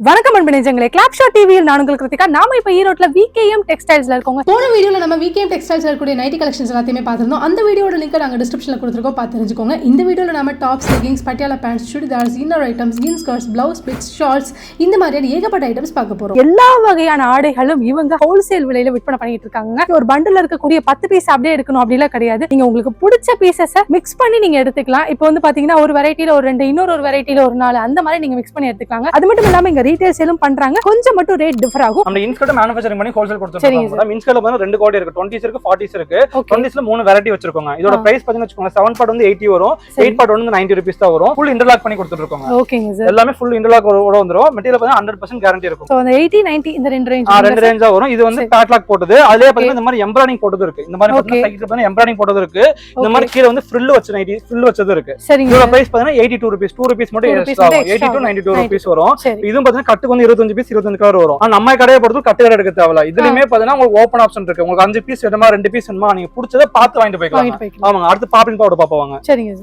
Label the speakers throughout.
Speaker 1: வணக்கம் அன்பனேஜங்களே கிளாப்ஷாட் டிவியில் நான் உங்கள் கிருத்திகா. நாம இப்ப ஈரோட்ல விகேஎம் டெக்ஸ்டைல்ஸ்ல இருக்கோங்க. போன வீடியோல நம்ம விகேஎம் டெக்ஸ்டைல்ஸ்ல இருக்கக்கூடிய நைட்டி கலெக்ஷன்ஸ் எல்லாத்தையுமே பார்த்திருந்தோம். அந்த வீடியோட லிங்க் நாங்க டிஸ்கிரிப்ஷன்ல கொடுத்திருக்கோம், பார்த்து தெரிஞ்சுக்கோங்க. இந்த வீடியோல நம்ம tops, leggings, Patiala pants, churidars, inner items, jeans skirts, blouse bits, shorts இந்த மாதிரியான ஏகப்பட்ட ஐட்டம்ஸ் பார்க்க போறோம். எல்லா வகையான ஆடைகளும் இவங்க ஹோல்சேல் விலையில விற்பனை பண்ணிட்டு இருக்காங்க. ஒரு பண்டில் இருக்கக்கூடிய 10 பீஸ் அப்படியே எடுக்கணும் அப்படிலாம் கிடையாது. நீங்க உங்களுக்கு பிடிச்ச பீசஸை மிக்ஸ் பண்ணி நீங்க எடுத்துக்கலாம். இப்போ வந்து பாத்தீங்கன்னா ஒரு வெரைட்டில ஒரு 2, இன்னொரு வெரைட்டில ஒரு 4 அந்த மாதிரி நீங்க மிக்ஸ் பண்ணி எடுத்துக்கலாம். அது மட்டும் இல்லாம இங்க ரீட்டைல் சேலும் பண்றாங்க. கொஞ்சம் மட்டும் ரேட் டிஃபர் ஆகும்.
Speaker 2: நம்ம இன்ஸ்கர்ட் manufacturing பண்ணி ஹோல்சேல் கொடுத்துருக்கோம். மேடம் இன்ஸ்கர்ட்ல வந்து ரெண்டு குவாலிட்டி இருக்கு. 20s இருக்கு, 40s இருக்கு. 20s ல மூணு வெரைட்டி வச்சிருக்கோம். இதோட பிரைஸ் பாத்தீங்கன்னா வெச்சுக்கோங்க 7 பார்ட் வந்து 80 வரும், 8 பார்ட் வந்து 90 ரூபீஸ் தான் வரும். ஃபுல் இன்டர்லாக் பண்ணி கொடுத்துருக்கோம்.
Speaker 1: ஓகேங்க சார்.
Speaker 2: எல்லாமே ஃபுல் இன்டர்லாக் ஓட வந்துரும். மெட்டீரியல் பாத்தீங்கன்னா 100% கேரண்டி இருக்கும்.
Speaker 1: சோ அந்த 80 90 இந்த ரெண்டு
Speaker 2: ரேஞ்சா வரும். இது வந்து பேட்லாக் போட்டது. அதுலயே பாத்தீங்கன்னா இந்த மாதிரி எம்ப்ராய்டிங் போட்டது இருக்கு. இந்த மாதிரி பாத்தீங்கன்னா சைடுல பாத்தீங்கன்னா எம்ப்ராய்டிங் போட்டது இருக்கு. இந்த மாதிரி கீழ வந்து ஃப்ரில் வச்ச நைட்டி ஃப்ரில் வச்சது இருக்கு. இதோட பிரைஸ் பாத்தீங்கன்னா 82 ரூபீஸ். 2 ரூபீஸ் மட்டும் எக்ஸ்ட்ரா வரும். 82 92 ரூபீஸ் வரும். இதுவும் பாத்தீங்கன்னா கட்டுக்கு வந்து 25 பீஸ் 25 கலர் வரும். நம்ம கடையை பொறுத்து கட்டு கடை எடுக்க தேவையில்ல. இதுலயுமே பாத்தீங்கன்னா உங்களுக்கு ஓபன் ஆப்ஷன் இருக்கு. உங்களுக்கு 5 பீஸ் வேணுமா 2 பீஸ் வேணுமா நீங்க பிடிச்சதை பார்த்து வாங்கிட்டு போய்க்கலாம். ஆமாங்க. அடுத்து பாப்பின் பாவாடை பாப்பாங்க.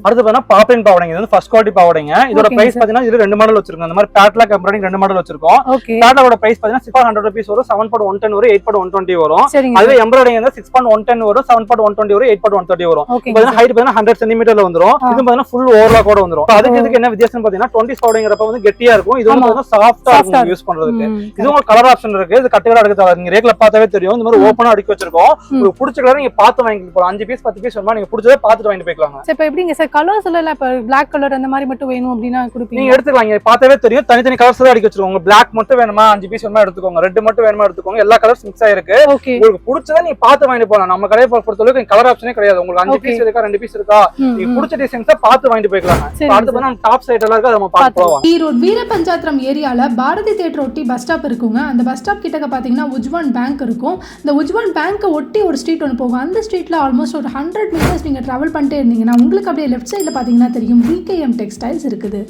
Speaker 2: அடுத்து பாத்தீங்கன்னா பாப்பின் பாவாடைங்க. இது வந்து ஃபர்ஸ்ட் குவாலிட்டி பாவாடைங்க. இதோட பிரைஸ் பாத்தீங்கன்னா இது ரெண்டு மாடல் வச்சிருக்கோம். இந்த மாதிரி பேட்லாக் எம்ப்ராய்டிங் ரெண்டு மாடல் வச்சிருக்கோம். பேட்லாக்கோட பிரைஸ் பாத்தீங்கன்னா 600 ரூபீஸ் வரும், 7 பார்ட் 110 வரும், 8 பார்ட் 120 வரும். அதுவே எம்ப்ராய்டிங் வந்து 6 பார்ட் 110 வரும், 7 பார்ட் 120 வரும், 8 பார்ட் 130 வரும். பாத்தீங்கன்னா ஹைட் பாத்தீங்கன்னா 100 சென்டிமீட்டர்ல வந்துரும். இது பாத்தீங்கன்னா ஃபுல் ஓவர்லாக் கூட வந்துரும். அதுக்கு இதுக்கு என்ன வித்தியாசம் பாத்தீங்கன்னா 20s பாவாடைங்கறப்ப வந்து கெட்டியா இருக்கும். இது வந்து பாத்தீங்கன்னா சாஃப்ட்டா இருக்கும் யூஸ் பண்றதுக்கு. இது உங்களுக்கு கலர் ஆப்ஷன் இருக்கு. இது கட்டுகளா எடுக்க தேவை. நீங்க ரேக்ல பார்த்தாவே தெரியும். இந்த மாதிரி ஓபனா அடுக்கி வச்சிருக்கோம். உங்களுக்கு பிடிச்ச கலர் நீங்க பார்த்து வாங்கிட்டு போலாம். 5 பீஸ் 10 பீஸ் வேணுமா நீங்க பிடிச்சதை பார்த்துட்டு வாங்கிட்டு போய்க்கலாம்.
Speaker 1: சோ இப்போ எப்படிங்க சார் கலர்ஸ் எல்லாம் இப்ப Black கலர் அந்த மாதிரி மட்டும் வேணும் அப்படினா கொடுப்பீங்க?
Speaker 2: நீங்க எடுத்துக்கலாம். நீங்க பார்த்தாவே தெரியும். தனித்தனி கலர்ஸ் தான் அடுக்கி வச்சிருக்கோம். உங்களுக்கு Black மட்டும் வேணுமா 5 பீஸ் வேணுமா எடுத்துக்கோங்க. ரெட் மட்டும் வேணுமா எடுத்துக்கோங்க. எல்லா கலர்ஸ் மிக்ஸ் ஆயிருக்கு. உங்களுக்கு பிடிச்சதை நீங்க பார்த்து வாங்கிட்டு போலாம். நம்ம கடையை பொறுத்தளவுக்கு கலர் ஆப்ஷனே கிடையாது. உங்களுக்கு 5 பீஸ் இருக்கா 2 பீஸ் இருக்கா நீங்க பிடிச்ச டிசைன்ஸை பார்த்து வாங்கிட்டு போய்க்கலாம். அடுத்து வந்து டாப் சைடு எல்லாம் இருக்கு. அத நம்ம பார்க்கலாம்.
Speaker 3: ஈரோடு வீரபஞ்சாத்திரம் ஏரியால பாரதி தியேட்டர் ஒட்டி பஸ் ஸ்டாப் இருக்குங்க. அந்த பஸ் ஸ்டாப் கிட்ட பாத்தீங்கன்னா உஜ்வான் பேங்க் இருக்கும். இந்த உஜ்வான் பேங்க் ஒட்டி ஒரு ஸ்ட்ரீட் ஒன்று போகும். அந்த ஸ்ட்ரீட்ல ஆல்மோஸ்ட் ஒரு 100 மீட்டர்ஸ் நீங்க டிராவல் பண்ணிட்டே இருந்தீங்கன்னா உங்களுக்கு அப்படியே லெஃப்ட் சைடுல பாத்தீங்கன்னா தெரியும் விகேஎம் டெக்ஸ்டைல்ஸ் இருக்குது.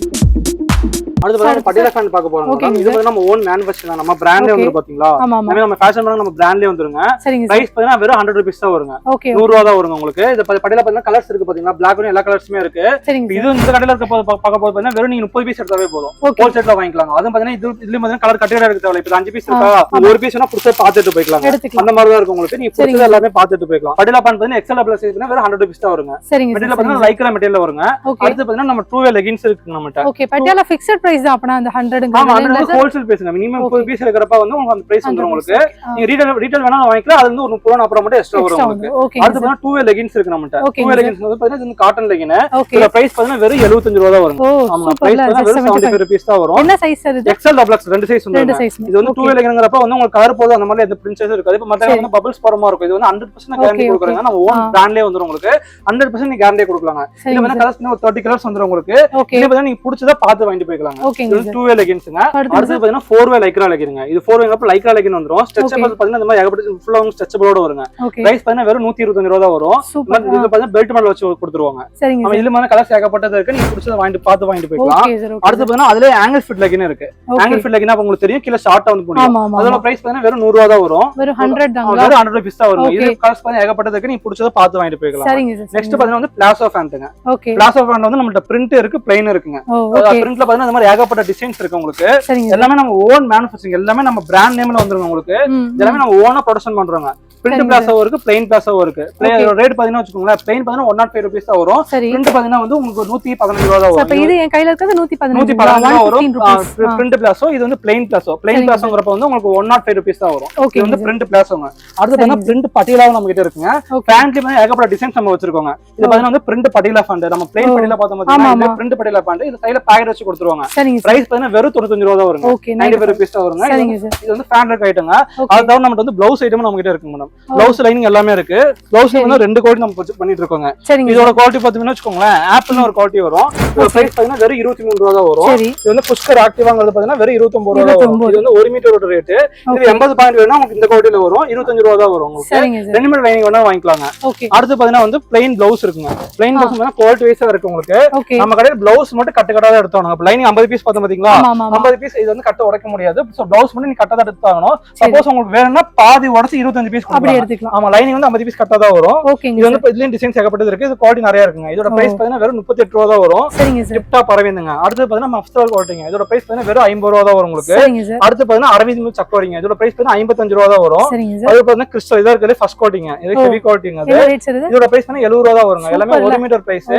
Speaker 2: அடுத்து வந்து பட்டியாலா ஃபேன் பார்க்க போறோம். இது வந்து நம்ம ஓன் மேனுஃபேக்சர் தான். நம்ம பிராண்டே வந்து பாத்தீங்களா நம்ம ஃபேஷன் பிராண்ட் நம்ம பிராண்ட்லயே வந்துருங்க. பிரைஸ் பாத்தீங்கன்னா வெறும் 100 ரூபீஸ் தான் வருங்க. 100 ரூபாய் தான் வருங்க உங்களுக்கு. இது பட்டியாலா பாத்தீங்கன்னா கலர்ஸ் இருக்கு பாத்தீங்களா. Black ல எல்லா கலர்ஸுமே இருக்கு. இது இந்த கடையில இருக்க பார்க்க போது பாத்தீங்கன்னா வெறும் நீங்க 30 பீஸ் எடுத்தாவே போதும். ஹோல் செட்ல வாங்கிக்கலாம். அதுவும் பாத்தீங்கன்னா இதுலயும் பாத்தீங்கன்னா கலர் கட்டிட எடுக்க தேவை. இப்போ 5 பீஸ் இருக்கா ஒரு பீஸ் வேணா புடிச்சு பார்த்துட்டு போய்க்கலாம். அந்த மாதிரி தான் இருக்கும் உங்களுக்கு. நீங்க புடிச்சது எல்லாமே பார்த்துட்டு போய்க்கலாம். பட்டியாலா ஃபேன் பாத்தீங்கன்னா எக்ஸ்எல் டபுள் சைஸ் வெறும் 100 ரூபீஸ் தான் வருங்க. மெட்டீரியல் பாத்தீங்கன்னா லைக்ரா மெட்டீரியல் வருங்க. அடுத்து பாத்தீங்கன்னா நம்ம 2 வே லெகின்ஸ் இருக்கு நம்மட்ட.
Speaker 1: ஓகே பட்டியாலா ஃபிக்ஸ்ட் பிரைஸ் தான். அப்பனா அந்த 100
Speaker 2: ஹோல்சேல் பேசுங்க. மினிமம் 30 பீஸ் எடுக்கறப்ப வந்து உங்களுக்கு அந்த பிரைஸ் வந்துரும் உங்களுக்கு. நீங்க ரீட்டைல் வேணா வாங்கிக்கலாம். அது வந்து ஒரு 30 ரூபாய் அப்புறம் மட்டும் எக்ஸ்ட்ரா வரும் உங்களுக்கு. அடுத்து பாத்தீங்கன்னா 2 வே லெகின்ஸ் இருக்கு நம்மட்ட. 2 வே லெகின்ஸ் வந்து பாத்தீங்கன்னா இது காட்டன் லெகின். இதோட பிரைஸ் பாத்தீங்கன்னா வெறும் 75 ரூபாய் தான் வரும். ஆமா பிரைஸ் பாத்தீங்கன்னா வெறும் 75 ரூபீஸ் தான் வரும்.
Speaker 1: என்ன சைஸ் இது?
Speaker 2: எக்ஸ்எல் டபுள் எக்ஸ் ரெண்டு சைஸ் வந்துரும். இது வந்து 2 வே லெகின்ங்கறப்ப வந்து உங்களுக்கு கலர் போடுறது அந்த மாதிரி எந்த பிரின்சஸ் இருக்காது. இப்ப மத்த வந்து பபிள்ஸ் போறமா இருக்கும். இது வந்து 100% கேரண்டி கொடுக்குறாங்க. நம்ம ஓன் பிராண்ட்லயே வந்துரும் உங்களுக்கு. 100% நீங்க கேரண்டி கொடுக்கலாங்க. இது வந்து கலர்ஸ் ஒரு 30 கலர்ஸ் வந்துரும் உங்களுக்கு. இது பாத்தீங்கன்னா நீங்க பிடிச்சத பார்த்து வாங்கிட்டு போய்க்கலாம். இது 2 வே லெகின்ஸ்ங்க. அடுத்து பாத்தீங்கன்னா 4 வே லைக்ரா லெகின்ங்க. இது 4 வேங்கறப்ப லைக்ரா லெகின் வந்துரும். ஸ்ட்ரெச்சபிள் பாத்தீங்கன்னா இந்த மாதிரி ஏகப்பட்ட ஃபுல்லா ஸ்ட்ரெச்சபிளோட வருங்க. பிரைஸ் பாத்தீங்கன்னா வெறும் 125 ரூபாய் தான் வரும். இது பாத்தீங்கன்னா பெல்ட் மாடல் வச்சு கொடுத்துருவாங்க. நம்ம இதுல மாதிரி கலர்ஸ் ஏகப்பட்டது இருக்கு. நீங்க பிடிச்சத வாங்கிட்டு பார்த்து வாங்கிட்டு போய்க்கலாம். அடுத்து பாத்தீங்கன்னா அதுல ஆங்கிள் ஃபிட் லெகின் இருக்கு. ஆங்கிள் ஃபிட் லெகின் உங்களுக்கு தெரியும். கீழ ஷார்ட்டா வந்து போடுங்க. அதோட பிரைஸ் பாத்தீங்கன்னா வெறும் 100 ரூபாய் தான் வரும்.
Speaker 1: வெறும் 100 தான்.
Speaker 2: வெறும் 100 ரூபாய் தான் வரும். இது கலர்ஸ் பாத்தீங்கன்னா ஏகப்பட்டது இருக்கு. நீங்க பிடிச்சத பார்த்து வாங்கிட்டு போய்க்கலாம். நெக்ஸ்ட் பாத்தீங்கன்னா வந்து பிளாசோ ஃபேண்ட்ங்க. பிளாசோ ஃபேண்ட் வந்து நம்மட்ட பிரிண்ட் இருக்கு, பிளைன் இருக்குங்க. பிரிண்ட்ல பாத்தீங்கன்னா இந்த மாதிரி ஏகப்பட்ட டிசைன்ஸ் இருக்கு உங்களுக்கு. எல்லாமே நம்ம ஓன் மேனுஃபேக்சரிங். எல்லாமே நம்ம பிராண்ட் நேம்ல வந்துருங்க உங்களுக்கு. எல்லாமே நம்ம ஓனா ப்ரொடக்ஷன் பண்றோங்க. பிரிண்ட் பிளாஸோ இருக்கு, பிளைன் பிளாஸோ இருக்கு. ரேட் பாத்தீங்கன்னா வெச்சுக்கோங்களேன் பிளைன் பாத்தீங்கன்னா 105 ரூபீஸ் தான் வரும். பிரிண்ட் பாத்தீங்கன்னா வந்து உங்களுக்கு 115 ரூபாய் தான் வரும்.
Speaker 1: அப்ப இது என் கையில இருக்குது 115
Speaker 2: வரும். பிரிண்ட் பிளாஸோ இது வந்து பிளைன் பிளாஸோ. பிளைன் பிளாஸோங்கறப்ப வந்து உங்களுக்கு 105 ரூபீஸ் தான் வரும். இது வந்து பிரிண்ட் பிளாஸோங்க. அடுத்து பாத்தீங்கன்னா பிரிண்ட் பட்டியாலாவும் நம்ம கிட்ட இருக்குங்க. ஃபேன்ட்ல வந்து ஏகப்பட்ட டிசைன்ஸ் நம்ம வச்சிருக்கோங்க. இது பாத்தீங்கன்னா வந்து பிரிண்ட் பட்டியாலா ஃபேண்ட். நம்ம பிளைன் பட்டியாலா பார்த்தோம் பாத்தீங்கன்னா பிரிண்ட் பட்டியாலா ஃபேண்ட். இது சைடுல பேக்கெட் வச்சு கொடுத்துருவாங்க. பிரைஸ் பாத்தீங்கன்னா வெறும் 95 ரூபாய் தான் வருங்க. 95 ரூபீஸ் தான் வருங்க. இது வந்து ஃபேண்ட் ஐட்டங்க. அது தவிர நம்ம வந்து ப்ளவுஸ் ஐட்டம் நம்ம கிட்ட இருக்குங்க மேடம். ப்ளவுஸ் லைனிங் எல்லாமே இருக்கு. ப்ளவுஸ்ல வந்து 2 குவாலிட்டி நம்ம பண்ணிட்டு இருக்கோங்க. இதோட குவாலிட்டி பாத்தீங்கன்னா வெச்சுக்கோங்களேன் ஆப்பிள்னு ஒரு குவாலிட்டி வரும். இதோட பிரைஸ் பாத்தீங்கன்னா வெறும் 23 ரூபாய் தான் வரும். இது வந்து புஷ்கர் ஆக்டிவாங்கிறது பாத்தீங்கன்னா வெறும் 29 ரூபாய் தான் வரும். இது வந்து 1 மீட்டரோட ரேட். இது 80 பாயிண்ட் வேணா உங்களுக்கு இந்த குவாலிட்டில வரும். 25 ரூபாய் தான் வரும் உங்களுக்கு. ரெடிமேட் லைனிங் வேணா வாங்கிக்கலாங்க. அடுத்து பாத்தீங்கன்னா வந்து பிளைன் ப்ளவுஸ் இருக்குங்க. பிளைன் ப்ளவுஸ் வந்து குவாலிட்டி வைஸா இருக்கு உங்களுக்கு. நம்ம கடையில ப்ளவுஸ் மட்டும் கட்டா தான் எடுத்தாங்க. லைனிங் 50 பீஸ் பார்த்தோம் பாத்தீங்களா? 50 பீஸ் இது வந்து கட்ட உடைக்க முடியாது. சோ ப்ளவுஸ் மட்டும் நீங்க கட்டா தான் எடுத்தாகணும். சப்போஸ் உங்களுக்கு வேணும்னா பாதி உடைச்சு 25 பீஸ் கொடுக்கலாம். ஆமா லைனிங் வந்து 50 பீஸ் கட்டா தான் வரும். இது வந்து இதுலயும் டிசைன்ஸ் ஏகப்பட்டது இருக்கு. இது குவாலிட்டி நிறைய இருக்குங்க. இதோட பிரைஸ் பாத்தீங்கன்னா வெறும் 38 ரூபாய் தான் வரும்.
Speaker 1: சரிங்க சார்.
Speaker 2: டிப்டா பரவிந்துங்க. அடுத்து பாத்தீங்கன்னா மஃப்ஸ்டால் குவாலிட்டிங்க. இதோட பிரைஸ் பாத்தீங்கன்னா வெறும் 50 ரூபா தான் வரும் உங்களுக்கு.
Speaker 1: சரிங்க சார்.
Speaker 2: அடுத்து பாத்தீங்கன்னா அரவிந்த் மில் சக்கோரிங்க. இதோட பிரைஸ் பாத்தீங்கன்னா 55 ரூபா தான் வரும்.
Speaker 1: சரிங்க சார்.
Speaker 2: அது பாத்தீங்கன்னா கிறிஸ்டல் இதா இருக்கே ஃபர்ஸ்ட் குவாலிட்டிங்க. இது ஹெவி குவாலிட்டிங்க. அது
Speaker 1: என்ன ரேட் சார் இது?
Speaker 2: இதோட பிரைஸ் பாத்தீங்கன்னா 70 ரூபா தான் வருங்க. எல்லாமே 1 மீட்டர் பிரைஸ்.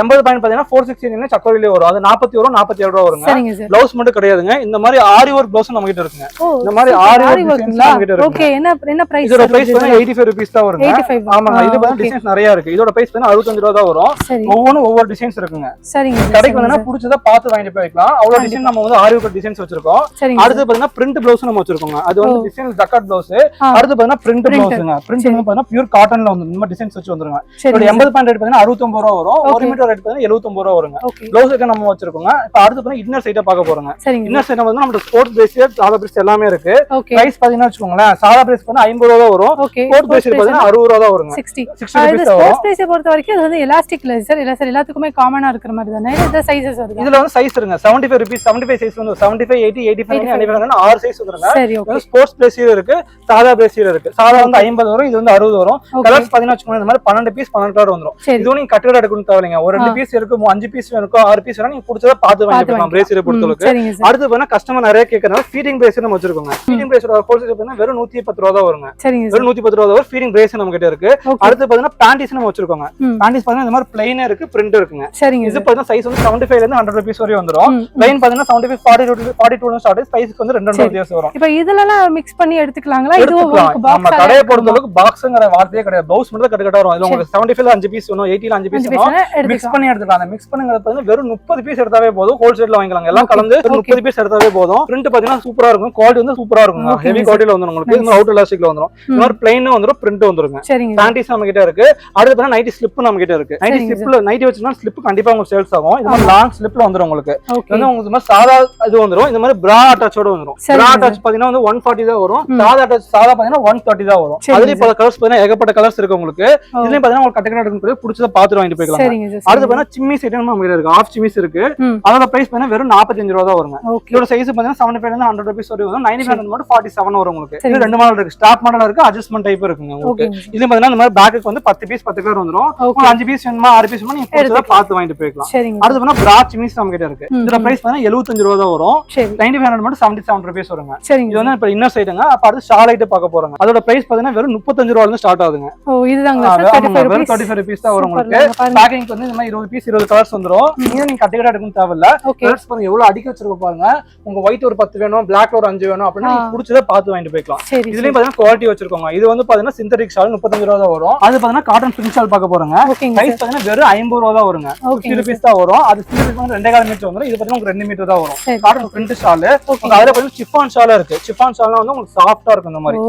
Speaker 2: 80 பாயிண்ட் பாத்தீங்கன்னா 460 சக்கோரிலே வரும். அது 40 ரூபா 47 ரூபா வருங்க.
Speaker 1: சரிங்க சார்.
Speaker 2: ப்ளவுஸ் மட்டும் கிடையாதுங்க. இந்த மாதிரி ஆரி ஒர்க் ப்ளவுஸ் நம்ம கிட்ட இருக்குங்க. இந்த மாதிரி ஆரி ஒர்க் நம்ம கிட்ட இருக்கு.
Speaker 1: ஓகே என்ன பிரைஸ்?
Speaker 2: இதோட பிரைஸ் பாத்தீங்கன்னா 85 ரூபீஸ் தான் வருங்க.
Speaker 1: 85.
Speaker 2: ஆமாங்க. இது பாத்தீங்கன்னா டிசைன்ஸ் நிறைய இருக்கு. இதோட பிரைஸ் பாத்தீங்கன்னா 65 ரூபா தான் வரும். ஒவ்வொன்றும் ஒவ்வொரு டிசைன்ஸ் இருக்குங்க.
Speaker 1: சரிங்க.
Speaker 2: கடைக்கு வந்தா புடிச்சதா பார்த்து வாங்கிட்டு போய்க்கலாம். அவ்வளவு டிசைன் நம்ம வந்து ஆரி ஒர்க் டிசைன்ஸ் வச்சிருக்கோம். அடுத்து பாத்தீங்கன்னா பிரிண்ட் ப்ளவுஸ் நம்ம வச்சிருக்கோங்க. அது வந்து டிசைன் ஜக்கார்ட் ப்ளவுஸ். அடுத்து பாத்தீங்கன்னா பிரிண்ட் ப்ளவுஸ்ங்க. பிரிண்ட் பாத்தீங்கன்னா பியூர் காட்டன்ல வந்து இந்த மாதிரி டிசைன்ஸ் வச்சு வந்துருங்க. இதோட 80 பாயிண்ட் ரேட் பாத்தீங்கன்னா 69 ரூபா வரும். 1 மீட்டர் ரேட் பாத்தீங்கன்னா 79 ரூபா வருங்க. ப்ளவுஸ்க்கு நம்ம வச்சிருக்கோங்க. இப்ப அடுத்து பாத்தீங்கன்னா இன்னர் சைட பார்க்க போறோங்க. இன்னர் சைட வந்து நம்ம ஸ்போர்ட்ஸ் பிரேஸ்லெட் சாதா பிரேஸ் எல்லாமே இருக்கு. பிரைஸ் பாத்தீங்கன்னா வெச்சுக்கோங்களேன். சாதா பிரேஸ் பாத்தீங்கன்னா 50 ரூபா வரும். ஸ்போர்ட்ஸ் பிரேஸ் பாத்தீங்கன்னா 60 ரூபா தான் வருங்க. 60
Speaker 1: ரூபீஸ் வரும். ஸ்போர்ட்ஸ் பிரேஸ் பொறுத்த வரைக்கும் அது வந்து எலாஸ்டிக் இல்ல சார். இல்ல சார் எல்லாத்துக்குமே காமனா இருக்கிற மாதிரி தானே. இந்த சைஸஸ் வருது.
Speaker 2: இதுல வந்து சைஸ் இருங்க. 75 ரூபீஸ் 75 சைஸ் வந்து 75 80 85 95 6 சைஸ் வந்துருங்க.
Speaker 1: சரி ஓகே.
Speaker 2: ஸ்போர்ட்ஸ் பிரேஸ் இருக்கு. சாதா பிரேஸ் இருக்கு. சாதா வந்து 50 வரும். இது வந்து 60 வரும். கலர்ஸ் பாத்தீங்கன்னா வெச்சுக்கோங்க. இந்த மாதிரி 12 பீஸ் 12 கலர் வந்துரும். இது நீங்க கட்டட எடுக்கணும் தேவையில்லைங்க. ஒரு 2 பீஸ் இருக்கு, 5 பீஸ் வேணும், 6 பீஸ் வேணும். நீங்க புடிச்சத பார்த்து வாங்கிக்கலாம். பிரேஸ் பொறுத்தளவுக்கு. அடுத்து பாத்தீங்கன்னா கஸ்டமர் நிறைய கேக்குறாங்க. ஃபீடிங் பிரேஸ் நம்ம வச்சிருக்கோங்க. ஃபீடிங் பிரேஸோட ஹோல்சேல் பாத்தீங்கன்னா வெறும் 110 ரூபா தான் வருங்க. வெறும் 110 ரூபா தான் ஃபீடிங் பிரேஸ் நம்ம கிட்ட இருக்கு. அடுத்து பாத்தீங்கன்னா பேண்டிஸ் நம்ம வச்சிருக்கோங்க. பேண்டிஸ் பாத்தீங்கன்னா இந்த மாதிரி பிளைனா இருக்கு, பிரிண்ட் இருக்குங்க. இது பாத்தீங்கன்னா சைஸ் வந்து 75 ல இருந்து 100 ரூபீஸ் வரை வந்துரும். லைன் பாத்தீங்கன்னா 75 42 ஸ்டார்ட் சைஸ்க்கு வந்து 2 வித்தியாசம் வரும்.
Speaker 1: இப்போ இதெல்லாம் மிக்ஸ் பண்ணி எடுத்துக்கலாங்களா? இது
Speaker 2: உங்களுக்கு பாக்ஸ் கடையை பொறுத்தளவுக்கு பாக்ஸ்ங்கற வார்த்தையே கிடையாது. ப்ளவுஸ் மட்டும் கட்ட கட்ட வரும். இது உங்களுக்கு 75 ல 5 பீஸ் வேணும், 80 ல 5 பீஸ் வேணும். மிக்ஸ் பண்ணி எடுத்துக்கலாம். அந்த மிக்ஸ் பண்ணுங்கிறது பாத்தீங்கன்னா வெறும் 30 பீஸ் எடுத்தாவே போதும். ஹோல்சேல்ல வாங்கிக்கலாம். எல்லாம் கலந்து 30 பீஸ் எடுத்தாவே போதும். பிரிண்ட் பாத்தீங்கன்னா சூப்பரா இருக்கும். குவாலிட்டி வந்து சூப்பரா இருக்கும். ஹெவி குவாலிட்டில வந்துரும் உங்களுக்கு. இந்த அவுட் எலாஸ்டிக்ல வந்துரும். இந்த மாதிரி பிளைன் வந்துரும், பிரிண்ட் வந்துருங்க. பேண்டிஸ் நம்ம கிட்ட இருக்கு. அடுத்து பாத்தீங்கன்னா நைட்டி ஸ்லிப் நம்ம கிட்ட இருக்கு. நைட்டி ஸ்லிப்ல நைட்டி வச்சினா ஸ்லிப் கண்டிப்பா உங்களுக்கு சேல்ஸ் ஆகும். இது மாதிரி லாங் ஸ்லிப்ல வந்துரும் உங்களுக்கு. வந்து உங்களுக்கு மாதிரி சாதா இது வந்துரும். இந்த மாதிரி பிரா அட்டாச்சோட வந்துரும். பிரா அட்டாச் பாத்தீங்கன்னா வந்து 140 தான் வரும். சாதா அட்டாச் சாதா பாத்தீங்கன்னா 130 தான் வரும். அதுலயே பல கலர்ஸ் பாத்தீங்கன்னா ஏகப்பட்ட கலர்ஸ் இருக்கு உங்களுக்கு. இதுலயே பாத்தீங்கன்னா உங்களுக்கு கட்டக்கட எடுக்கணும் புடிச்சத பாத்து வாங்கிட்டு போய்க்கலாம். அடுத்து பாத்தீங்கன்னா சிம்மி செட் நம்ம கிட்ட இருக்கு. ஆஃப் சிம்மிஸ் இருக்கு. அதோட பிரைஸ் பாத்தீங்கன்னா வெறும் 45 ரூபா தான் வருங்க. இதோட சைஸ் பாத்தீங்கன்னா 75 ல இருந்து 100 ரூபீஸ் வரை வரும். 95 மட்டும் 47 வரும் உங்களுக்கு. இது ரெண்டு மாடல் இருக்கு. ஸ்டாப் மாடல் இருக்கு, அட்ஜஸ்ட்மென்ட் டைப் இருக்குங்க உங்களுக்கு. இது பாத்தீங்கன்னா இந்த மாதிரி பேக்குக்கு வந்து 10 பீஸ் 10 கலர் வந்துரும். உங்களுக்கு 5 பீஸ் வேணுமா 6 பீஸ் வேணுமா நீங்க புடிச்சத பாத்து வாங்கிட்டு போய்க்கலாம். அடுத்து பாத்தீங்கன்னா பிரா சிம்மிஸ் நம்ம கிட்ட இருக்கு. இதோட பிரைஸ் பாத்தீங்கன்னா 75 ரூபா தான் வரும். 95 மட்டும் 77 ரூபீஸ் வருங்க. இது வந்து இப்ப இன்னர் சைடுங்க. அப்ப அடுத்து ஷால் ஐட்ட பார்க்க போறோம். அதோட பிரைஸ் பாத்தீங்கன்னா வெறும் 35 ரூபாயில இருந்து ஸ்டார்ட் ஆகுதுங்க.
Speaker 1: ஓ இதுதாங்க சார்
Speaker 2: 35 ரூபீஸ் தான் வரும் உங்களுக்கு. பேக்கிங் வந்து இந்த மாதிரி 20 பீஸ் 20 கலர்ஸ் வந்துரும். நீங்க கட்டக்கட எடுக்கணும் தேவையில்ல. கலர்ஸ் பாருங்க எவ்வளவு அடிக்க வச்சிருக்க பாருங்க. உங்க ஒயிட் ஒரு 10 வேணும், பிளாக் ஒரு 5 வேணும் அப்படினா நீங்க புடிச்சத பார்த்து வாங்கிட்டு போய்க்கலாம். இதுலயும் பாத்தீங்கன்னா குவாலிட்டி வச்சிருக்கோங்க. இது வந்து பாத்தீங்கன்னா சிந்தட்டிக் ஷால் 35 ரூபாய் தான் வரும். அது பாத்தீங்கன்னா காட்டன் பிரிண்ட் ஷால் பார்க்க போறோங்க. பிரைஸ் பாத்தீங்கன்னா வெறும் 50 ரூபாய் தான் வருங்க. 50 ரூபீஸ் தான் வரும். அது சிந்தட்டிக் வந்து 2.5 மீட்டர் வந்துரும். இது பாத்தீங்கன்னா உங்களுக்கு 2 மீட்டர் தான் வரும். Cotton print shawl. அதுல பாத்தீங்கன்னா சிஃபான் ஷால் இருக்கு. சிஃபான் ஷால்னா வந்து உங்களுக்கு சாஃப்ட்டா இருக்கும். இந்த மாதிரி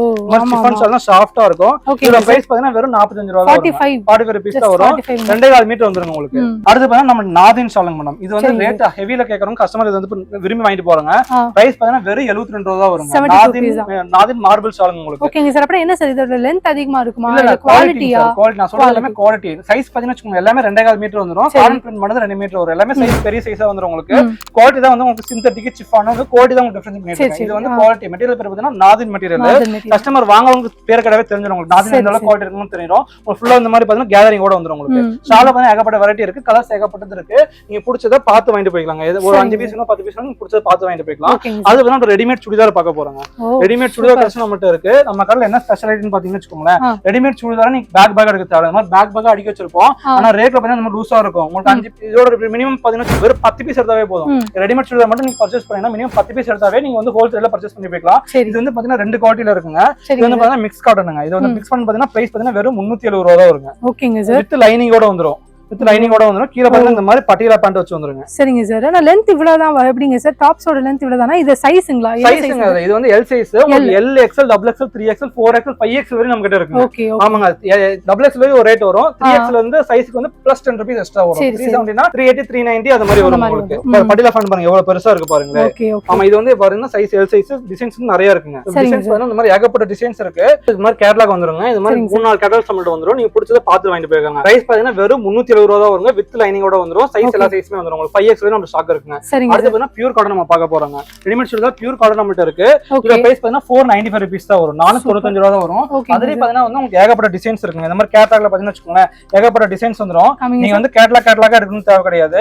Speaker 2: சிஃபான் ஷால்னா சாஃப்ட்டா இருக்கும். இதோட பிரைஸ் பாத்தீங்கன்னா வெறும் 45 ரூபாய் தான் வரும். 45 ரூபீஸ் தான் வரும். 2.5 மீட்டர் வந்துருங்க உங்களுக்கு. அடுத்து பாத்தீங்கன்னா நம்ம நாதின் ஷாலுங்க மேடம். இது வந்து ரேட் ஹெவில கேக்குறவங்க கஸ்டமர் இது வந்து விரும்பி வாங்கிட்டு போறாங்க. பிரைஸ் பாத்தீங்கன்னா வெறும் 72 ரூபாய் தான் வருங்க. நாதின் மார்பிள் ஷாலுங்க உங்களுக்கு.
Speaker 1: ஓகேங்க சார். அப்புறம் என்ன சார் இதோட லெந்த் அதிகமா இருக்குமா இல்ல குவாலிட்டியா?
Speaker 2: குவாலிட்டி நான் சொல்றது எல்லாமே குவாலிட்டி. சைஸ் பாத்தீங்கன்னா வெச்சுக்கோங்க எல்லாமே 2.5 மீட்டர் வந்துரும். காட்டன் பிரிண்ட் மட்டும் 2 மீட்டர் வரும். எல்லாமே சைஸ் பெரிய சைஸா வந்துரும் உங்களுக்கு. குவாலிட்டி தான் வந்து உங்களுக்கு சிந்தட்டிக் சிஃபான் வந்து குவாலிட்டி தான் உங்களுக்கு டிஃபரன்ஸ் பண்ணிருக்காங்க. இது வந்து குவாலிட்டி மெட்டீரியல் பேர் பாத்தீங்கன்னா நாதின் மெட்டீரியல். கஸ்டமர் வாங்குறவங்க பேர் கடவே தெரிஞ்சிரும் உங்களுக்கு. நாதின் எந்த அளவுக்கு குவாலிட்டி இருக்குன்னு தெரியும். ஃபுல்லா இந்த மாதிரி பாத்தீங்கன்னா கேதரிங்கோட வந்துரும் உங்களுக்கு. ஷால்ல பாத்தீங்கன்னா ஏகப்பட்ட வெரைட்டி இருக்கு. கலர்ஸ் ஏகப்பட்டது இருக்கு. நீங்க புடிச்சத பார்த்து வாங்கிட்டு போய்க்கலாங்க. ஒரு 5 பீஸ் 10 பீஸ் நீங்க புடிச்சத பார்த்து வாங்கிட்டு போய்க்கலாம். அது வந்து ரெடிமேட் சுடிதார் பார்க்க போறாங்க. ரெடிமேட் சுடிதார் கலெக்ஷன் நம்மட்ட இருக்கு. நம்ம கடையில என்ன ஸ்பெஷாலிட்டின்னு பாத்தீங்கன்னா வெச்சுக்கோங்களேன். ரெடிமேட் சுடிதார் நீங்க பேக் எடுக்க தேவை. அந்த மாதிரி பேக் அடிக்க வச்சிருப்போம். ஆனா ரேட்ல பாத்தீங்கன்னா நம்ம லூசா இருக்கும். உங்களுக்கு 5 இதோட மினிமம் பாத்தீங்கன்னா வெறும் 10 பீஸ் எடுத்தாவே போதும். ரெடிமேட் சுடிதார் மட்டும் நீங்க பர்ச்சேஸ் பண்ணீங்கன்னா மினிமம் 10 பீஸ் எடுத்தாவே நீங்க வந்து ஹோல்சேல்ல பர்ச்சேஸ் பண்ணி போய்க்கலாம். இது வந்து பாத்தீங்கன்னா 2 குவாலிட்டில இருக்குங்க. இது வந்து பாத்தீங்கன்னா மிக்ஸ் காட்டனுங்க. இது வந்து மிக்ஸ் பண்ணி பாத்தீங்கன்னா பிரைஸ் பாத்தீங்கன்னா வெறும் 370 ரூபாய் தான் வருங்க.
Speaker 1: ஓகேங்க சார்.
Speaker 2: வித் லைனிங்கோட வந்துரும். வித் லைனிங்கோட வந்துரும். கீழ பாத்தீங்கன்னா இந்த மாதிரி பட்டியலா பேண்ட் வச்சு வந்துருங்க.
Speaker 1: சரிங்க சார். ஆனா லெந்த் இவ்வளவு தான் எப்படிங்க சார்? டாப்ஸோட லெந்த் இவ்வளவு தானா? இது சைஸ்ங்களா?
Speaker 2: சைஸ்ங்க. இது வந்து எல் சைஸ். உங்களுக்கு L XL double XL 3XL 4XL 5XL வரை நம்ம கிட்ட இருக்கு.
Speaker 1: ஓகே
Speaker 2: ஆமாங்க. டபுள் எக்ஸ்எல் வரை ஒரு ரேட் வரும். 3XL வந்து சைஸ்க்கு வந்து பிளஸ் 10 ரூபீஸ் எக்ஸ்ட்ரா வரும். 370 னா 380 390 அது மாதிரி வரும் உங்களுக்கு. பட்டியலா பேண்ட் பாருங்க எவ்வளவு பெருசா இருக்கு பாருங்க. ஆமா இது வந்து பாருங்க சைஸ் எல் சைஸ் டிசைன்ஸ் நிறைய இருக்குங்க. டிசைன்ஸ் வந்து இந்த மாதிரி ஏகப்பட்ட டிசைன்ஸ் இருக்கு. இது மாதிரி கேட்டலாக் வந்துருங்க. இது மாதிரி 3-4 கேட்டலாக்ஸ் நம்மள்ட்ட வந்துரும். நீங்க பிடிச்சத பார்த்து வாங்கிட்டு போய்க்கங்க. பிரைஸ் பாத்தீங்கன்னா வெறும் 370 270 ரூபா வருங்க வித் லைனிங்கோட வந்துரும் சைஸ் எல்லா சைஸ்மே வந்துரும் உங்களுக்கு 5X நம்ம ஸ்டாக் இருக்குங்க அடுத்து பாத்தீங்கன்னா பியூர் காட்டன் நம்ம பார்க்க போறோங்க ரெடிமேட் சுடிதார் பியூர் காட்டன் நம்மகிட்ட இருக்கு இதோட பிரைஸ் பாத்தீங்கன்னா 495 ரூபீஸ் தான் வரும் 495 ரூபா தான் வரும் அதுலயே பாத்தீங்கன்னா வந்து உங்களுக்கு ஏகப்பட்ட டிசைன்ஸ் இருக்குங்க இந்த மாதிரி கேட்டலாக்ல பாத்தீங்கன்னா வச்சுக்கோங்க ஏகப்பட்ட டிசைன்ஸ் வந்துரும் நீங்க வந்து கேட்டலாக்கா எடுக்கணும் தேவை கிடையாது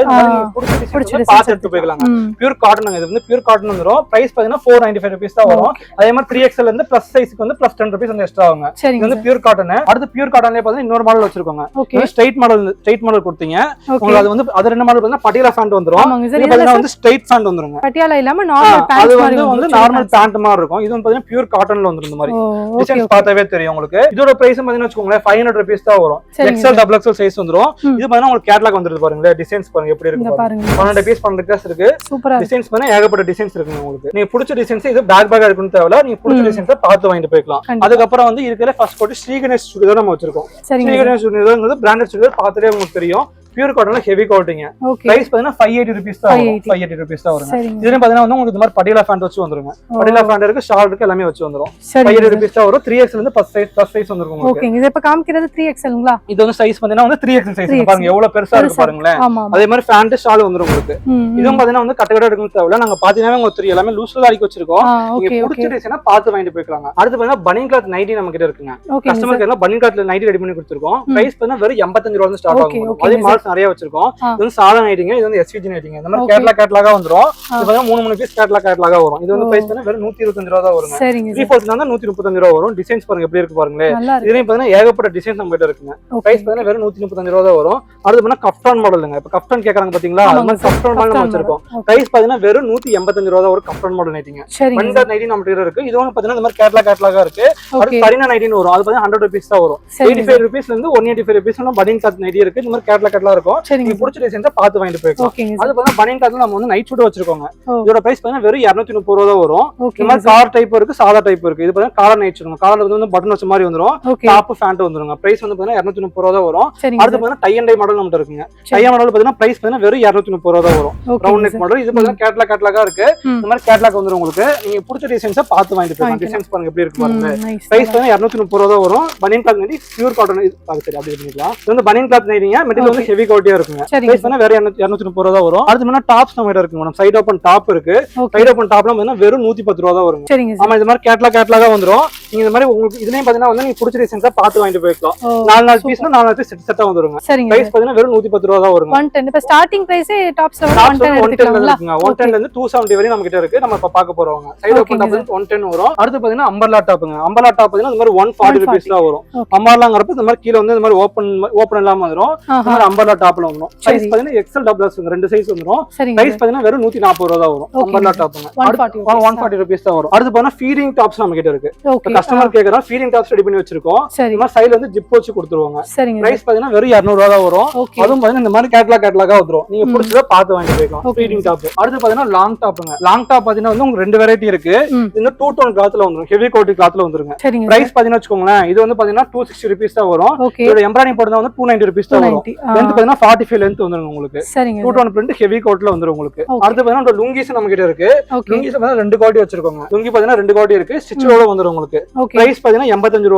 Speaker 2: பிடிச்ச பார்த்து எடுத்து போய்க்கலாங்க பியூர் காட்டன் இது வந்து பியூர் காட்டன் வந்துரும் பிரைஸ் பாத்தீங்கன்னா 495 ரூபீஸ் தான் வரும் அதே மாதிரி 3XL இருந்து பிளஸ் சைஸ்க்கு வந்து பிளஸ் 10 ரூபீஸ் வந்து எக்ஸ்ட்ரா ஆகுங்க இது வந்து பியூர் காட்டன் அடுத்து பியூர் காட்டன்லயே பாத்தீங்கன்னா இன்னொரு மாடல் வச்சிருக்கோங்க ஸ்ட்ரைட் மாடல் கொடுத்தீங்க உங்களுக்கு அது வந்து அது ரெண்டு மாடல் பாத்தீங்கன்னா பட்டியாலா பேண்ட் வந்துரும் இது பாத்தீங்கன்னா வந்து ஸ்ட்ரைட் பேண்ட் வந்துருங்க
Speaker 1: பட்டியாலா இல்லாம நார்மல் பேண்ட்
Speaker 2: அது வந்து நார்மல் பேண்ட் மாதிரி இருக்கும் இது வந்து பாத்தீங்கன்னா பியூர் காட்டன்ல வந்துரும் இந்த மாதிரி டிசைன்ஸ் பார்த்தாவே தெரியும் உங்களுக்கு இதோட பிரைஸ் பாத்தீங்கன்னா வெச்சுக்கோங்க 500 ரூபீஸ் தான் வரும் XL XXL சைஸ் வந்துரும் இது பாத்தீங்கன்னா உங்களுக்கு கேட்டலாக் வந்துருது பாருங்க டிசைன்ஸ் பாருங்க எப்படி இருக்கு பாருங்க 12 பீஸ் 12 கிளாஸ் இருக்கு டிசைன்ஸ் பாத்தீங்கன்னா ஏகப்பட்ட டிசைன்ஸ் இருக்குங்க உங்களுக்கு நீங்க பிடிச்ச டிசைன்ஸ் இது பேக் எடுக்கணும் தேவையில்ல நீங்க பிடிச்ச டிசைன்ஸை பார்த்து வாங்கிட்டு போய்க்கலாம் அதுக்கப்புறம் வந்து இருக்கிற ஃபர்ஸ்ட் கோட் ஸ்ரீ கணேஷ் சுடிதார் நம்ம வச்சிருக்கோம் ஸ்ரீ கணேஷ் சுடிதார் பிராண்டட் சுடிதார் பார்த்தாலே உங்களுக்கு தெரியும் பியூர் காட்டன்ல ஹெவி கோட்டிங் பிரைஸ் பாத்தீங்கன்னா 580 ரூபீஸ் தான் வரும் 580 ரூபீஸ் தான் வரும் இதுல பாத்தீங்கன்னா வந்து உங்களுக்கு இந்த மாதிரி பட்டியாலா பேண்ட் வச்சு வந்துருங்க பட்டியாலா பேண்ட் இருக்கு ஷார்ட் இருக்கு எல்லாமே வச்சு வந்துரும் 580 ரூபீஸ் தான் வரும் 3XL இருந்து பிளஸ் சைஸ் வந்துரும் உங்களுக்கு
Speaker 1: ஓகே இது இப்ப காமிக்கிறது 3XLங்களா
Speaker 2: இது வந்து சைஸ் பாத்தீங்கன்னா வந்து 3XL சைஸ் பாருங்க எவ்வளவு பெருசா இருக்கு பாருங்களேன் அதே மாதிரி பேண்ட் ஷால் வந்துரும் உங்களுக்கு இதுவும் பாத்தீங்கன்னா வந்து கட்ட எடுக்கணும் தேவையில்ல நாங்க பாத்தீங்கன்னா உங்களுக்கு தெரியும் எல்லாமே லூஸ்ல அடிக்க வச்சிருக்கோம் நீங்க பிடிச்ச டிசைனா பார்த்து வாங்கிட்டு போய்க்கலாங்க அடுத்து பாத்தீங்கன்னா பனியன் கிளாத் நைட்டி நம்ம கிட்ட இருக்குங்க கஸ்டமருக்கு எல்லாம் பனியன் கிளாத்ல நைட்டி ரெடி பண்ணி கொடுத்துருக்கோம் பிரைஸ் பாத்தீங்கன்னா வெறும் 85 ரூபாயில இருந்து ஸ்டார்ட் ஆகும் அதே மாடல்ஸ் நிறைய வச்சிருக்கோம் இது வந்து சாதா நைட்டிங்க இது வந்து SVG நைட்டிங்க இந்த மாதிரி கேட்டலாகா வந்துரும் இது பாத்தீங்கன்னா 3 பீஸ் கேட்டலாகா வரும் இது வந்து பிரைஸ் பாத்தீங்கன்னா வெறும் 125 ரூபாய் தான் வருங்க 3/4 தான் 135 ரூபாய் வரும் டிசைன்ஸ் பாருங்க எப்படி இருக்கு பாருங்களே இதுலயும் பாத்தீங்கன்னா ஏகப்பட்ட டிசைன்ஸ் நம்ம கிட்ட இருக்குங்க பிரைஸ் பாத்தீங்கன்னா வெறும் 135 ரூபாய் தான் வரும் அடுத்து பாத்தீங்கன்னா கஃப்தான் மாடலுங்க இப்ப கஃப்தான் கேக்குறாங்க பாத்தீங்களா அது மாதிரி கஃப்தான் மாடல் நம்ம வச்சிருக்கோம் பிரைஸ் பாத்தீங்கன்னா வெறும் 185 ரூபாய் தான் ஒரு கஃப்தான் மாடல் நைட்டிங்க பனியன் நைட்டி நம்ம கிட்ட இருக்கு இது வந்து பாத்தீங்கன்னா இந்த மாதிரி கேட்டலாகா இருக்கு அடுத்து சரினா நைட்டின்னு வரும் அது பாத்தீங்கன்னா 100 ரூபீஸ் தான் வரும் 85 ரூபீஸ்ல இருந்து 185 ரூபீஸ் பனியன் கிளாத் நைட்டி இருக்கு இந்த மாதிரி கேட்டலாகா இருக்கும் நீங்க பிடிச்ச டிசைன்ஸை பார்த்து வாங்கிட்டு போய்க்கலாம் அது பாத்தீங்கன்னா பனியன் கிளாத்ல நம்ம வந்து நைட் சூட் வச்சிருக்கோங்க இதோட பிரைஸ் பாத்தீங்கன்னா வெறும் 230 ரூபாய் தான் வரும் இந்த மாதிரி கார் டைப் இருக்கு சாதா டைப் இருக்கு இது பாத்தீங்கன்னா காலர் நைட் சூட் காலர் வந்து பட்டன் வச்ச மாதிரி வந்துரும் டாப் பேண்ட் வந்துருங்க பிரைஸ் வந்து பாத்தீங்கன்னா 230 ரூபாய் தான் வரும் அடுத்து பாத்தீங்கன்னா டை அண்ட் டை மாடல் நம்ம இருக்குங்க டை மாடல் பாத்தீங்கன்னா பிரைஸ் பாத்தீங்கன்னா வெறும் 230 ரூபாய் தான் வரும் ரவுண்ட் நெக் மாடல் இது பாத்தீங்கன்னா கேட்டலாகா இருக்கு இந்த மாதிரி கேட்டலாக் வந்துரும் உங்களுக்கு நீங்க பிடிச்ச டிசைன்ஸை பார்த்து வாங்கிட்டு போய்க்கலாம் டிசைன்ஸ் பாருங்க எப்படி இருக்கு பாருங்க பிரைஸ் பாத்தீங்கன்னா 230 ரூபாய் தான் வரும் பனியன் கிளாத் நைட்டி பியூர் காட்டன் சரி அப்படி பண்ணிக்கலாம் இது வந்து பனியன் கிளாத் நைட்டிங்க மெட்டீரியல் வந்து ஹெவி குவாலிட்டியா இருக்குங்க பிரைஸ் பாத்தீங்கன்னா வேற 230 ரூபாய் தான் வரும் அடுத்து பாத்தீங்கன்னா டாப்ஸ் நம்ம கிட்ட இருக்கு மேடம் சைடு ஓபன் டாப் இருக்கு சைடு ஓபன் டாப்ல பாத்தீங்கன்னா வெறும் 110 ரூபாய் தான் வரும் ஆமா இந்த மாதிரி கேட்டலாகா வந்துரும் நீங்க இந்த மாதிரி உங்களுக்கு இதுலயும் பாத்தீங்கன்னா வந்து நீங்க பிடிச்ச டிசைன்ஸா பார்த்து வாங்கிட்டு போய்க்கலாம் 4 பீஸ்னா 4 பீஸ் செட்டா வந்துருங்க பிரைஸ் பாத்தீங்கன்னா வெறும் 110 ரூபாய் தான் வரும்
Speaker 1: 110 இப்ப ஸ்டார்டிங் பிரைஸ் டாப்ஸ்ல
Speaker 2: 110 இருக்குங்க 110 ல இருந்து 270 வரை நம்ம கிட்ட இருக்கு நம்ம இப்ப பார்க்க போறோம் சைடு ஓபன் டாப் 110 வரும் அடுத்து பாத்தீங்கன்னா அம்பர்லா டாப்ங்க அம்பர்லா டாப் பாத்தீங்கன்னா இந்த மாதிரி 140 ரூபீஸ் தான் வரும் அம்பர்லாங்கறப்ப இந்த மாதிரி கீழ வந்து இந்த மாதிரி ஓபன் இல்லாம வந்துரும் இந்த மாதிரி அம்பர்லா டாப்ல வந்துரும் சைஸ் பாத்தீங்கன்னா XL XXL ரெண்டு சைஸ் வந்துரும் பிரைஸ் பாத்தீங்கன்னா வெறும் 140 ரூபாய் தான் வரும் அம்பர்லா டாப்ங்க 140 ரூபீஸ் தான் வரும் அடுத்து பாத்தீங்கன்னா ஃபீடிங் டாப்ஸ் நம்ம கிட்ட இருக்கு கஸ்டமர் கேக்குறா ஃபீடிங் டாப்ஸ் ரெடி பண்ணி வச்சிருக்கோம் இந்த மாதிரி சைடுல வந்து ஜிப் வச்சு கொடுத்துருவாங்க பிரைஸ் பாத்தீங்கன்னா வெறும் 200 ரூபாய் தான் வரும் அதுவும் பாத்தீங்கன்னா இந்த மாதிரி கேட்டலாகா வந்துரும் நீங்க பிடிச்சத பார்த்து வாங்கிட்டு போய்க்கலாம் ஃபீடிங் டாப் அடுத்து பாத்தீங்கன்னா லாங் டாப்ங்க லாங் டாப் பாத்தீங்கன்னா வந்து உங்களுக்கு ரெண்டு வெரைட்டி இருக்கு இந்த 2 டோன் கிளாத்ல வந்துரும் ஹெவி குவாலிட்டி கிளாத்ல வந்துருங்க பிரைஸ் பாத்தீங்கன்னா வெச்சுக்கோங்களேன் இது வந்து பாத்தீங்கன்னா 260 ரூபீஸ் தான் வரும் இதோட எம்ப்ராய்டிங் போடுறது வந்து 290 ரூபீஸ் தான் வரும் லெந்த் பாத்தீங்கன்னா 45 லெந்த் வந்துரும் உங்களுக்கு 2 டோன் பிரிண்ட் ஹெவி கோட்ல வந்துரும் உங்களுக்கு அடுத்து பாத்தீங்கன்னா லுங்கிஸ் நம்ம கிட்ட இருக்கு லுங்கிஸ் பாத்தீங்கன்னா ரெண்டு குவாலிட்டி வச்சிருக்கோங்க லுங்கி பாத்தீங்கன்னா ரெண்டு குவாலிட்டி இருக்கு ஸ்டிச்சோட வந்துரும் உங்களுக்கு பிரைஸ் பாத்தீங்கன்னா 85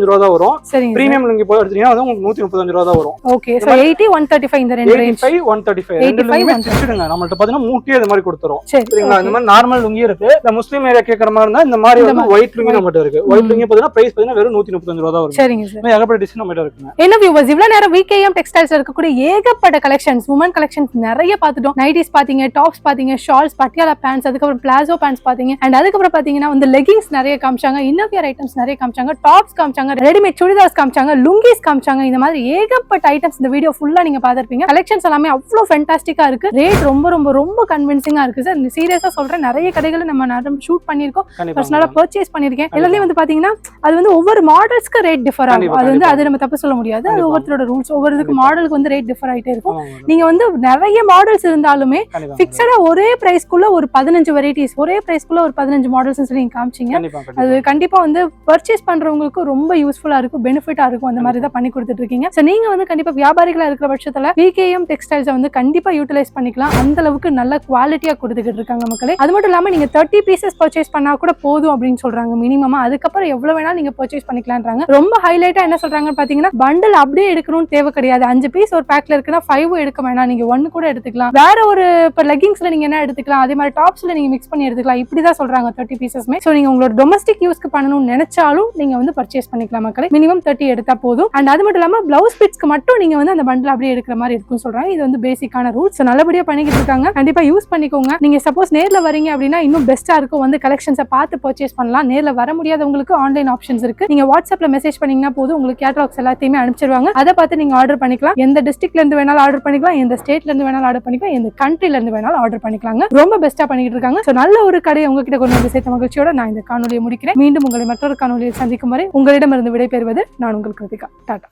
Speaker 2: ரூபாய் தான் வரும் பிரீமியம் லுங்கி போய் எடுத்தீங்கன்னா வந்து உங்களுக்கு 135 ரூபாய் தான் வரும்
Speaker 1: ஓகே சோ 80 135 இந்த ரெண்டு ரேஞ்ச்
Speaker 2: 135 ரெண்டு லுங்கிமே ஸ்டிச்சுடுங்க நம்மள்ட்ட பாத்தீங்கன்னா மூட்டியே இந்த மாதிரி கொடுத்துறோம் சரிங்களா இந்த மாதிரி நார்மல் லுங்கி இருக்கு இந்த முஸ்லிம் ஏரியா கேக்குற மாதிரி இருந்தா இந்த மாதிரி வந்து ஒயிட் லுங்கி நம்மட்ட இருக்கு ஒயிட் லுங்கி பாத்தீங்கன்னா பிரைஸ் பாத்தீங்கன்னா வெறும் 135 ரூபாய் தான் வரும்
Speaker 1: சரிங்க சார்
Speaker 2: ஏகப்பட்ட டிசைன் நம்மட்ட இருக்குங்க
Speaker 1: என்ன வியூவர்ஸ் இவ்வளவு நேரம் VKM டெக்ஸ்டைல்ஸ் இருக்கக்கூடிய ஏகப்பட்ட கலெக்ஷன்ஸ் உமன் கலெக்ஷன்ஸ் நிறைய பார்த்துட்டோம் நைட்டிஸ் பாத்தீங்க டாப்ஸ் பாத்தீங்க ஷால்ஸ் பட்டியாலா பேண்ட்ஸ் அதுக்கப்புறம் பிளாசோ பேண்ட்ஸ் பாத்தீங்க அண்ட் அதுக்கப்புறம் பாத்தீங்கன்னா வந்து லெகிங்ஸ் நிறைய காமிச்சாங்க இன்னோவியர் ஐட்டம்ஸ் நிறைய காமிச்சாங்க டாப்ஸ் காமிச்சாங்க ரெடிமேட் சுடிதார்ஸ் காமிச்சாங்க லுங்கிஸ் காமிச்சாங்க இந்த மாதிரி ஏகப்பட்ட ஐட்டம்ஸ் இந்த வீடியோ ஃபுல்லா நீங்க பாத்திருப்பீங்க கலெக்ஷன்ஸ் எல்லாமே அவ்வளவு ஃபேண்டாஸ்டிக்கா இருக்கு ரேட் ரொம்ப ரொம்ப ரொம்ப கன்வின்சிங்கா இருக்கு சார் சீரியஸா சொல்றேன் நிறைய கடைகளை நம்ம ஷூட் பண்ணிருக்கோம் பர்சனலா பர்ச்சேஸ் பண்ணிருக்கேன் எல்லாத்தையும் வந்து பாத்தீங்கன்னா அது வந்து ஒவ்வொரு மாடல்ஸ்க்கு ரேட் டிஃபர் ஆகும் அது வந்து அது நம்ம தப்பு சொல்ல முடியாது அது ஒவ்வொருத்தரோட ரூல்ஸ் ஒவ்வொரு இதுக்கு மாடலுக்கு வந்து ரேட் டிஃபர் ஆயிட்டே இருக்கும் நீங்க வந்து நிறைய மாடல்ஸ் இருந்தாலுமே பிக்ஸடா ஒரே பிரைஸ்க்குள்ள ஒரு 15 வெரைட்டிஸ் ஒரே பிரைஸ்க்குள்ள ஒரு 15 மாடல்ஸ் சொல்லி நீங்க காமிச்சீங்க அது கண்டிப்பா வந்து பர்ச்சேஸ் பண்றவங்களுக்கு ரொம்ப யூஸ்ஃபுல்லா இருக்கும் பெனிஃபிட்டா இருக்கும் அந்த மாதிரி தான் பண்ணி கொடுத்துட்டு இருக்கீங்க சோ நீங்க வந்து கண்டிப்பா வியாபாரிகளா இருக்கிற பட்சத்துல VKM டெக்ஸ்டைல்ஸ் வந்து கண்டிப்பா யூட்டிலைஸ் பண்ணிக்கலாம் அந்த அளவுக்கு நல்ல குவாலிட்டியா கொடுத்துக்கிட்டு இருக்காங்க மக்களே அது மட்டும் இல்லாம நீங்க 30 பீசஸ் பர்ச்சேஸ் பண்ணா கூட போதும் அப்படின்னு சொல்றாங்க மினிமமா அதுக்கப்புறம் எவ்வளவு வேணா நீங்க பர்ச்சேஸ் பண்ணிக்கலாம்ன்றாங்க ரொம்ப ஹைலைட்டா என்ன சொல்றாங்கன்னு பாத்தீங்கன்னா பண்டில் அப்படியே எடுக்கணும்னு தேவை கிடையாது 5 பீஸ் பீஸ் ஒரு பேக்ல இருக்குன்னா 5 எடுக்க வேணாம், நீங்க 1 கூட எடுத்துக்கலாம். வேற ஒரு இப்ப லெகிங்ஸ்ல நீங்க என்ன எடுத்துக்கலாம், அதே மாதிரி டாப்ஸ்ல நீங்க மிக்ஸ் பண்ணி எடுத்துக்கலாம். இப்படிதான் சொல்றாங்க 30 பீசஸ்மே. சோ நீங்க உங்களோட டொமஸ்டிக் யூஸ்க்கு பண்ணணும்னு நினைச்சாலும் நீங்க வந்து பர்ச்சேஸ் பண்ணிக்கலாம் மக்களே. மினிமம் 30 எடுத்தா போதும். அண்ட் அது மட்டும் இல்லாம பிளவுஸ் பிட்ஸ்க்கு மட்டும் நீங்க வந்து அந்த பண்டில் அப்படியே எடுக்கிற மாதிரி இருக்கும் சொல்றாங்க. இது வந்து பேசிக்கான ரூல்ஸ். நல்லபடியா பண்ணிக்கிட்டு இருக்காங்க. கண்டிப்பா யூஸ் பண்ணிக்கோங்க. நீங்க சப்போஸ் நேர்ல வரீங்க அப்படின்னா இன்னும் பெஸ்டா இருக்கும். வந்து கலெக்ஷன்ஸை பார்த்து பர்ச்சேஸ் பண்ணலாம். நேர்ல வர முடியாதவங்களுக்கு ஆன்லைன் ஆப்ஷன்ஸ் இருக்கு. நீங்க வாட்ஸ்அப்ல மெசேஜ் பண்ணீங்கன்னா போதும், உங்களுக்கு கேட்டலாக்ஸ் எல்லாத்தையுமே அனுப்பிச்சிருவாங்க. அதை பார்த்து நீங்க ஆர்டர் பண்ணிக்கலாம். எந்த டிஸ்ட்ரிக்ட்ல இருந்து வேணாலும் ஆர்டர் பண்ணிக்கலாம், எந்த ஸ்டேட்ல இருந்து வேணாலும் ஆர்டர் பண்ணிக்கலாம், எந்த கண்ட்ரில இருந்து வேணாலும் ஆர்டர் பண்ணிக்கலாங்க. ரொம்ப பெஸ்டா பண்ணிட்டு இருக்காங்க. சோ நல்ல ஒரு கடையை உங்ககிட்ட கொண்டு வந்து சேர்த்த மகிழ்ச்சியோட நான் இந்த காணொலியை முடிக்கிறேன். மீண்டும் உங்களை மற்றொரு காணொலியில் சந்திக்கும் வரை உங்களிடமிருந்து விடைபெறுவது நான் உங்கள் கிருத்திகா. டாடா.